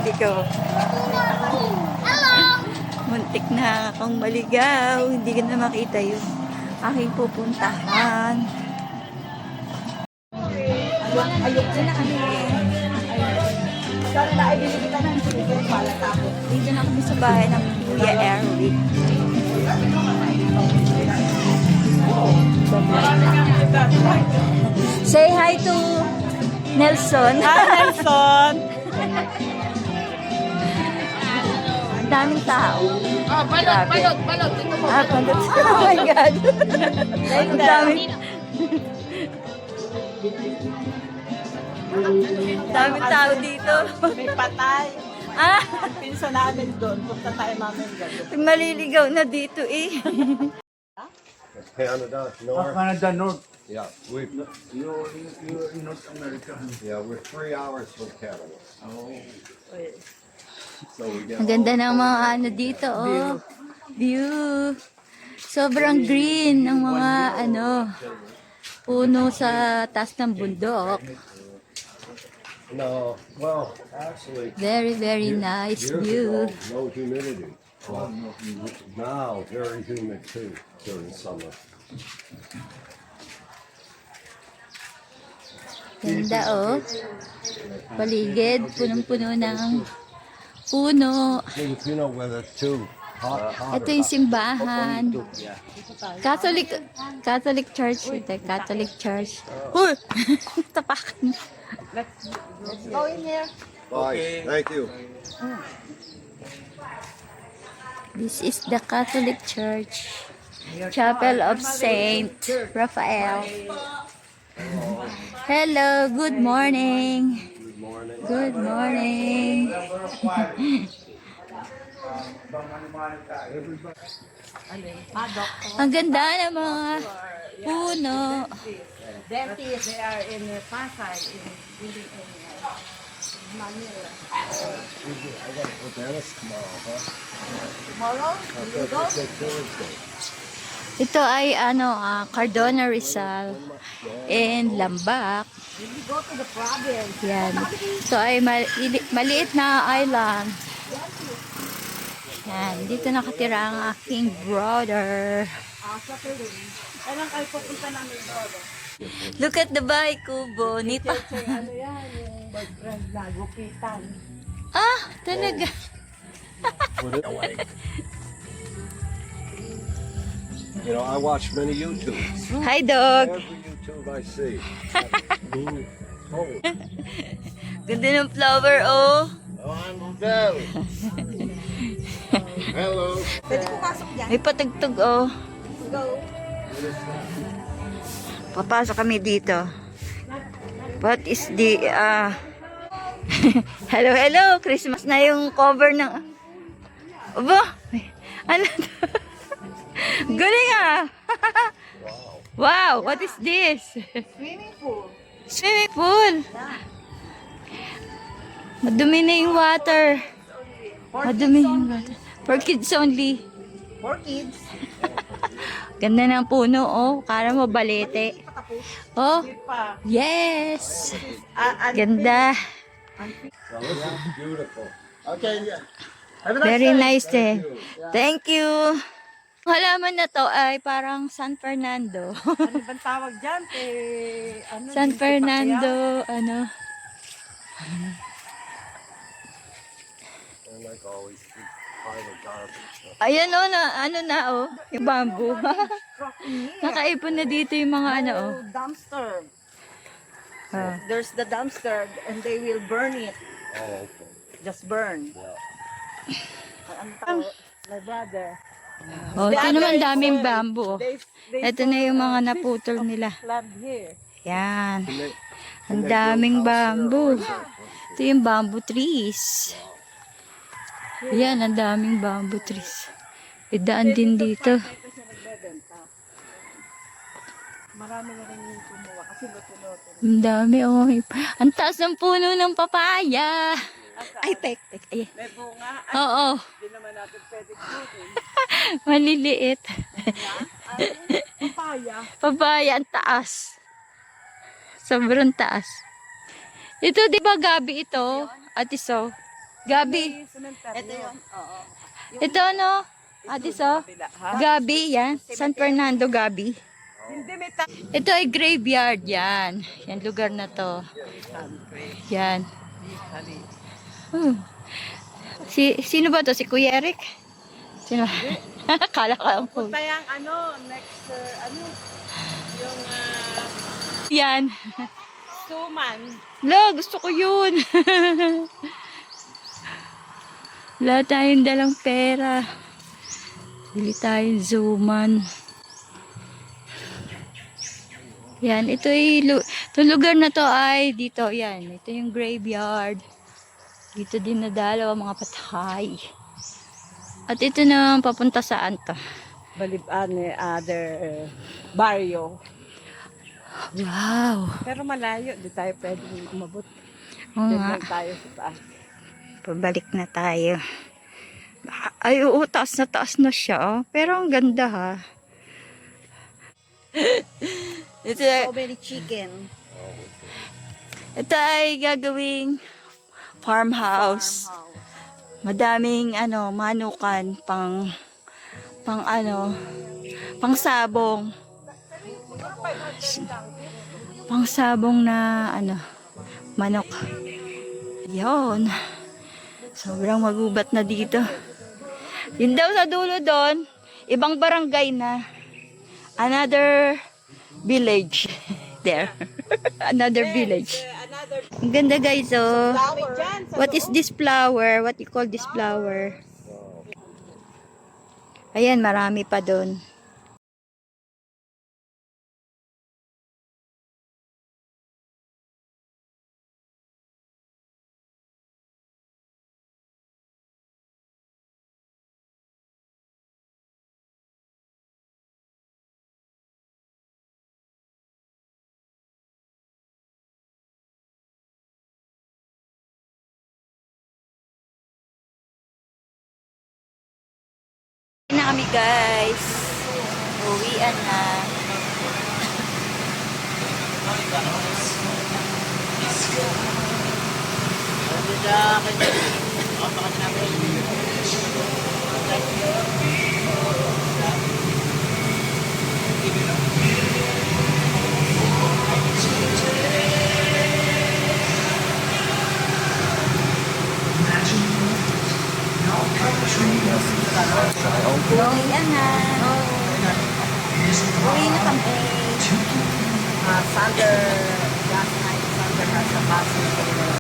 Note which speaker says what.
Speaker 1: baby ko. Muntik na akong maligaw. Hindi ko na makita yung aking pupuntahan. Ayok na na kami. Sana na ay bibili kita ng chicken pala tapos. Dito na kami sa bahay ng Kuya Eric. Say hi to Nelson.
Speaker 2: Hi, Nelson.
Speaker 1: Ang daming tao.
Speaker 3: Oh, balot. Ito po.
Speaker 1: Balot. Oh my God. Ang daming tao dito.
Speaker 2: May patay.
Speaker 1: Ah,
Speaker 2: Pinsa namin doon. Punta tayo namin gano'n.
Speaker 1: maliligaw na dito eh.
Speaker 4: Canada North.
Speaker 5: Canada North.
Speaker 4: Yeah,
Speaker 5: You're in North America.
Speaker 4: we're 3 hours from Canada.
Speaker 5: Oh.
Speaker 4: So we get
Speaker 1: Ang ganda ng mga ano dito, oh. View. Sobrang green ng mga ano puno sa taas ng bundok.
Speaker 4: no, well, actually,
Speaker 1: Very, very nice
Speaker 4: years
Speaker 1: view.
Speaker 4: ago, no humidity. But now very humid too during summer.
Speaker 1: Ganda, oh. Paligid, punong-puno ng puno.
Speaker 4: You know whether it's too hot or
Speaker 1: Ito yung simbahan. Catholic Church. Ito, Catholic Church. Uy! Tapakan.
Speaker 2: Let's go in here.
Speaker 4: Bye. Thank you.
Speaker 1: This is the Catholic Church. Chapel of Saint Raphael. Hello, good morning.
Speaker 4: Good morning.
Speaker 1: Good morning. Ang ganda ng mga puno.
Speaker 2: Dentists, they are in Pasay, in Manila.
Speaker 4: I got to go dentist tomorrow, huh?
Speaker 2: Tomorrow, you will go?
Speaker 4: Thursday.
Speaker 1: Ito ay ano, Cardona Rizal and Lambak.
Speaker 2: Will you go to the province?
Speaker 1: Yan. Ito ay maliit na island. Yan. Dito nakatira ang aking brother.
Speaker 2: Sa Peru. Kailan kayo pupunta namin doon?
Speaker 1: Look at the bike, Kubo. Nita.
Speaker 2: Ano yan, yung boyfriend na gupitan.
Speaker 1: Ah, talaga.
Speaker 4: You know, I watch many YouTubes.
Speaker 1: Hi, dog.
Speaker 4: Every YouTube I see. Oh,
Speaker 1: Ganda ng flower, oh.
Speaker 4: I'm Odell. Hello.
Speaker 2: Pwede pumasok dyan?
Speaker 1: May patugtog, oh.
Speaker 2: Go.
Speaker 1: Papasok kami dito. What is the, hello, hello. Christmas na yung cover ng, aba, ano to? Galing ah. Wow, what is this?
Speaker 2: Swimming pool.
Speaker 1: Swimming pool. Madumi na yung water. Madumi yung water. For kids only.
Speaker 2: For kids.
Speaker 1: Ganda ng puno, oh. Kara mo balete. Oh,
Speaker 2: Hindi pa.
Speaker 1: yes.
Speaker 2: Unfinished.
Speaker 1: Ganda.
Speaker 4: Well, this is beautiful. Okay, yeah.
Speaker 1: Very nice eh. Thank you. Ang halaman na to ay parang San Fernando.
Speaker 2: Ano bang tawag dyan? Ano,
Speaker 1: San
Speaker 2: dito pa
Speaker 1: Fernando, ano.
Speaker 4: And like always, we find a garbage.
Speaker 1: Ayan oh, na, ano na oh, yung bamboo.
Speaker 2: kaya?
Speaker 1: Nakaipon na dito yung mga ano oh.
Speaker 2: Dumpster.
Speaker 1: Ah.
Speaker 2: There's the dumpster and they will burn it.
Speaker 4: Oh, okay.
Speaker 2: Just burn. Ano tawag? My brother.
Speaker 1: Oh, ito naman daming bamboo.
Speaker 2: They
Speaker 1: Ito na yung mga naputol nila.
Speaker 2: plant here.
Speaker 1: Yan. Ang daming bamboo. Ito yung bamboo trees. Yan, ang daming bamboo trees. Idaan din dito.
Speaker 2: Ito siya nagbebenta. Marami na rin yung kumuha kasi luto-luto.
Speaker 1: Ang dami, oh. Ang taas ng puno ng papaya. Ay, tek. Ay.
Speaker 2: May bunga.
Speaker 1: Oo.
Speaker 2: Hindi naman natin pwede kunin.
Speaker 1: Maliliit.
Speaker 2: Papaya.
Speaker 1: Papaya, ang taas. Sobrang taas. Ito, di ba gabi ito? At iso. Gabi.
Speaker 2: Ito yung, oo.
Speaker 1: Ito ano? Atis oh. Gabi, yan. San Fernando, Gabi. Ito ay graveyard, yan. Yan lugar na to. Yan. Sino ba to? Si Kuya Eric? Sino? Kala ka ang po.
Speaker 2: Punta yung next, yung
Speaker 1: Yan.
Speaker 2: suman.
Speaker 1: Lo, gusto ko yun. Wala tayong dalang pera. Bili tayong Zuman. Yan, itong lugar na to ay dito, yan. Ito yung graveyard. Dito din nadalaw ang mga patay. At ito naman papunta saan to?
Speaker 2: Balibaan other barrio.
Speaker 1: Wow.
Speaker 2: Pero malayo, di tayo pwede umabot.
Speaker 1: Oo
Speaker 2: Doon
Speaker 1: nga.
Speaker 2: lang tayo sa taas.
Speaker 1: Pabalik na tayo. Ay, oo, taas na siya. Oh. Pero ang ganda ha. ito,
Speaker 2: Strawberry chicken.
Speaker 1: ito ay gagawing farmhouse. Madaming manukan pang sabong. Pang sabong na manok. Yun. Sobrang magubat na dito. Yun daw sa dulo doon, ibang barangay na. Another village. There. Another village. Ang ganda guys, oh. What is this flower? What you call this flower? Ayan, marami pa doon. Na kami guys. Uwian na. Uwian na. Uwi na kami.
Speaker 2: Thunder